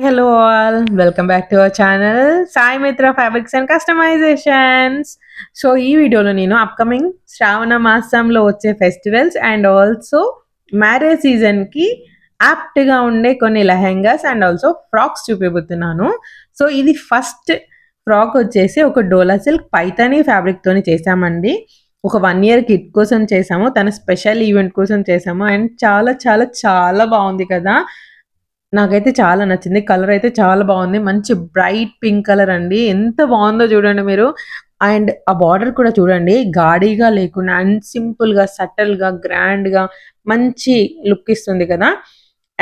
Hello all, welcome back to our channel Sai Mitra Fabrics and Customizations. So ఈ వీడియోలో నేను upcoming శ్రావణ మాసంలో వచ్చే festivals and also marriage season కి apt గా ఉండే కొన్ని లెహెంగాస్ అండ్ ఆల్సో ఫ్రాక్స్ చూపిస్తున్నాను. సో ఇది ఫస్ట్ ఫ్రాక్ వచ్చేసి ఒక డోలా సిల్క్ పైతానీ ఫ్యాబ్రిక్ తోని చేసామండి. ఒక 1 year కిట్ కోసం చేసాము, తన స్పెషల్ ఈవెంట్ కోసం చేసాము అండ్ చాలా చాలా చాలా బాగుంది కదా. నాకైతే చాలా నచ్చింది. కలర్ అయితే చాలా బాగుంది. మంచి బ్రైట్ పింక్ కలర్ అండి. ఎంత బాగుందో చూడండి మీరు. అండ్ ఆ బార్డర్ కూడా చూడండి, గాడిగా లేకుండా అండ్ సింపుల్గా సటల్గా గ్రాండ్గా మంచి లుక్ ఇస్తుంది కదా.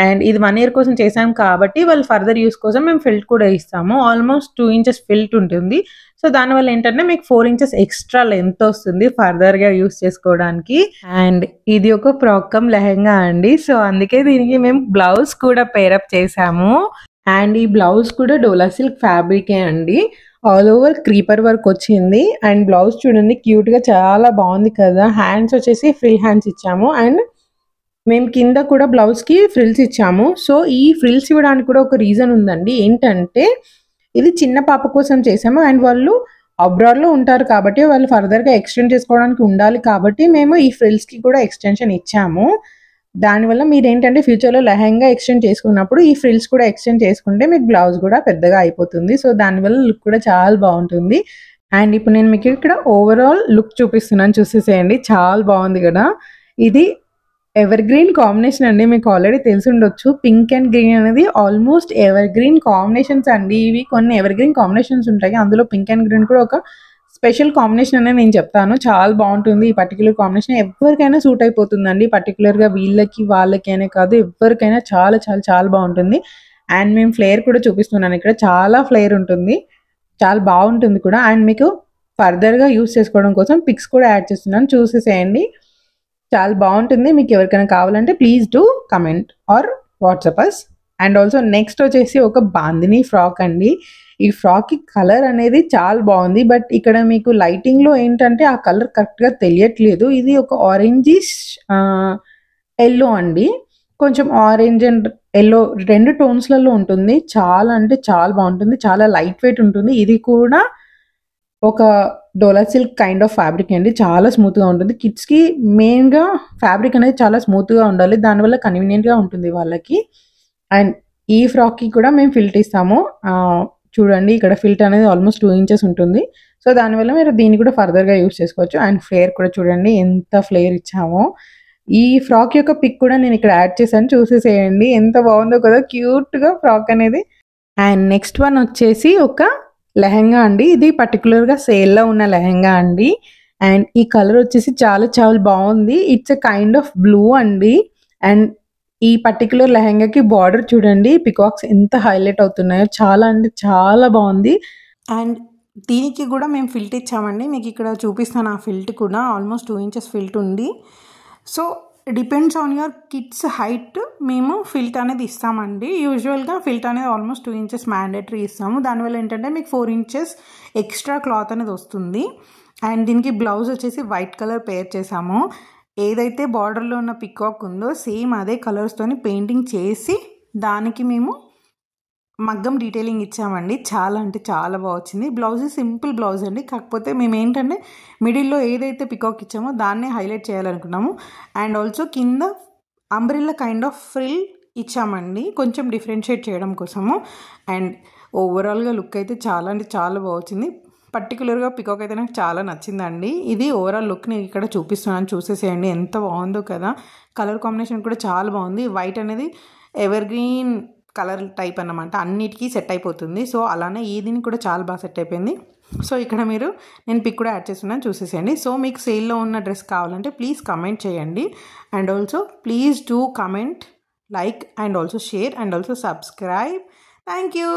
అండ్ ఇది 1 year కోసం చేసాం కాబట్టి వాళ్ళు ఫర్దర్ యూస్ కోసం మేము ఫిల్ట్ కూడా ఇస్తాము. ఆల్మోస్ట్ 2 inches ఫిల్ట్ ఉంటుంది. సో దానివల్ల ఏంటంటే మీకు 4 inches ఎక్స్ట్రా లెంత్ వస్తుంది ఫర్దర్గా యూస్ చేసుకోవడానికి. అండ్ ఇది ఒక ఫ్రాక్ లెహెంగా అండి. సో అందుకే దీనికి మేము బ్లౌజ్ కూడా పేరప్ చేసాము. అండ్ ఈ బ్లౌజ్ కూడా డోలా సిల్క్ ఫ్యాబ్రికే అండి. ఆల్ ఓవర్ క్రీపర్ వర్క్ వచ్చింది. అండ్ బ్లౌజ్ చూడండి క్యూట్గా చాలా బాగుంది కదా. హ్యాండ్స్ వచ్చేసి ఫ్రీ హ్యాండ్స్ ఇచ్చాము అండ్ మేము కింద కూడా బ్లౌజ్కి ఫ్రిల్స్ ఇచ్చాము. సో ఈ ఫ్రిల్స్ ఇవ్వడానికి కూడా ఒక రీజన్ ఉందండి. ఏంటంటే ఇది చిన్న పాప కోసం చేసాము అండ్ వాళ్ళు అబ్రాడ్లో ఉంటారు కాబట్టి వాళ్ళు ఫర్దర్గా ఎక్స్టెండ్ చేసుకోవడానికి ఉండాలి కాబట్టి మేము ఈ ఫ్రిల్స్కి కూడా ఎక్స్టెన్షన్ ఇచ్చాము. దానివల్ల మీరు ఏంటంటే ఫ్యూచర్లో లెహంగా ఎక్స్టెండ్ చేసుకున్నప్పుడు ఈ ఫ్రిల్స్ కూడా ఎక్స్టెండ్ చేసుకుంటే మీకు బ్లౌజ్ కూడా పెద్దగా అయిపోతుంది. సో దానివల్ల లుక్ కూడా చాలా బాగుంటుంది. అండ్ ఇప్పుడు నేను మీకు ఇక్కడ ఓవరాల్ లుక్ చూపిస్తున్నాను, చూసేసేయండి. చాలా బాగుంది కదా. ఇది ఎవర్ గ్రీన్ కాంబినేషన్ అండి. మీకు ఆల్రెడీ తెలిసి ఉండొచ్చు, పింక్ అండ్ గ్రీన్ అనేది ఆల్మోస్ట్ ఎవర్ గ్రీన్ కాంబినేషన్స్ అండి. ఇవి కొన్ని ఎవర్ గ్రీన్ కాంబినేషన్స్ ఉంటాయి, అందులో పింక్ అండ్ గ్రీన్ కూడా ఒక స్పెషల్ కాంబినేషన్ అనేది నేను చెప్తాను. చాలా బాగుంటుంది ఈ పర్టికులర్ కాంబినేషన్. ఎవరికైనా సూట్ అయిపోతుందండి, పర్టికులర్గా వీళ్ళకి వాళ్ళకి అనే కాదు, ఎవరికైనా చాలా చాలా చాలా బాగుంటుంది. అండ్ మేము ఫ్లేర్ కూడా చూపిస్తున్నాను, ఇక్కడ చాలా ఫ్లేర్ ఉంటుంది, చాలా బాగుంటుంది కూడా. అండ్ మీకు ఫర్దర్గా యూస్ చేసుకోవడం కోసం పిక్స్ కూడా యాడ్ చేస్తున్నాను, చూసేసేయండి. చాలా బాగుంటుంది. మీకు ఎవరికైనా కావాలంటే please do comment or WhatsApp us. And also next వచ్చేసి ఒక బాందిని ఫ్రాక్ అండి. ఈ ఫ్రాక్కి కలర్ అనేది చాలా బాగుంది, బట్ ఇక్కడ మీకు లైటింగ్లో ఏంటంటే ఆ కలర్ కరెక్ట్గా తెలియట్లేదు. ఇది ఒక ఆరెంజిష్ ఎల్లో అండి, కొంచెం ఆరెంజ్ అండ్ ఎల్లో 2 టోన్స్లలో ఉంటుంది. చాలా అంటే చాలా బాగుంటుంది, చాలా లైట్ వెయిట్ ఉంటుంది. ఇది కూడా ఒక డోలా సిల్క్ కైండ్ ఆఫ్ ఫ్యాబ్రిక్ అండి, చాలా స్మూత్గా ఉంటుంది. కిడ్స్కి మెయిన్గా ఫ్యాబ్రిక్ అనేది చాలా స్మూత్గా ఉండాలి, దానివల్ల కన్వీనియంట్గా ఉంటుంది వాళ్ళకి. అండ్ ఈ ఫ్రాక్కి కూడా మేము ఫిల్ట్ ఇస్తాము. చూడండి ఇక్కడ ఫిల్ట్ అనేది ఆల్మోస్ట్ 2 inches ఉంటుంది. సో దానివల్ల మీరు దీన్ని కూడా ఫర్దర్గా యూస్ చేసుకోవచ్చు. అండ్ ఫ్లేర్ కూడా చూడండి ఎంత ఫ్లేర్ ఇచ్చామో. ఈ ఫ్రాక్ యొక్క పిక్ కూడా నేను ఇక్కడ యాడ్ చేశాను, చూసేసేయండి. ఎంత బాగుందో కదా క్యూట్గా ఫ్రాక్ అనేది. అండ్ నెక్స్ట్ వన్ వచ్చేసి ఒక లెహెంగా అండి. ఇది పర్టికులర్గా సేల్లో ఉన్న లెహెంగా అండి. అండ్ ఈ కలర్ వచ్చేసి చాలా చాలా బాగుంది. It's a kind of blue అండి. అండ్ ఈ పర్టికులర్ లెహెంగాకి బార్డర్ చూడండి, పికాక్స్ ఎంత హైలైట్ అవుతున్నాయో, చాలా అంటే చాలా బాగుంది. అండ్ దీనికి కూడా మేము ఫిల్ట్ ఇచ్చామండి, మీకు ఇక్కడ చూపిస్తాను. ఆ ఫిల్ట్ కూడా ఆల్మోస్ట్ 2 inches ఫిల్ట్ ఉంది. So depends on your kids height మేము ఫిల్ట్ అనేది ఇస్తామండి. యూజువల్గా ఫిల్ట్ అనేది ఆల్మోస్ట్ 2 inches మ్యాండేటరీ ఇస్తాము. దానివల్ల ఏంటంటే మీకు 4 inches ఎక్స్ట్రా క్లాత్ అనేది వస్తుంది. అండ్ దీనికి బ్లౌజ్ వచ్చేసి వైట్ కలర్ పేర్ చేసాము. ఏదైతే బార్డర్లో ఉన్న పికాక్ ఉందో సేమ్ అదే కలర్స్తోని పెయింటింగ్ చేసి దానికి మేము మగ్గం డీటెయిలింగ్ ఇచ్చామండి. చాలా అంటే చాలా బాగా వచ్చింది. బ్లౌజ్ సింపుల్ బ్లౌజ్ అండి, కాకపోతే మేము ఏంటంటే మిడిల్లో ఏదైతే పికాక్ ఇచ్చామో దాన్నే హైలైట్ చేయాలనుకున్నాము. అండ్ ఆల్సో కింద అంబ్రెల్లా కైండ్ ఆఫ్ ఫ్రిల్ ఇచ్చామండి, కొంచెం డిఫరెన్షియేట్ చేయడం కోసము. అండ్ ఓవరాల్గా లుక్ అయితే చాలా అంటే చాలా బాగా వచ్చింది. పర్టికులర్గా పికాక్ అయితే నాకు చాలా నచ్చిందండి. ఇది ఓవరాల్ లుక్ నేను ఇక్కడ చూపిస్తున్నాను, చూసేసేయండి. ఎంత బాగుందో కదా. కలర్ కాంబినేషన్ కూడా చాలా బాగుంది. వైట్ అనేది ఎవర్ గ్రీన్ కలర్ టైప్ అన్నమాట, అన్నిటికీ సెట్ అయిపోతుంది. సో అలానే దీనికి కూడా చాలా బాగా సెట్ అయిపోయింది. సో ఇక్కడ నేను పిక్ కూడా యాడ్ చేస్తున్నాను, చూసేసేయండి. సో మీకు సేల్లో ఉన్న డ్రెస్ కావాలంటే ప్లీజ్ కమెంట్ చేయండి. And also please do comment, like and also share and also subscribe. Thank you.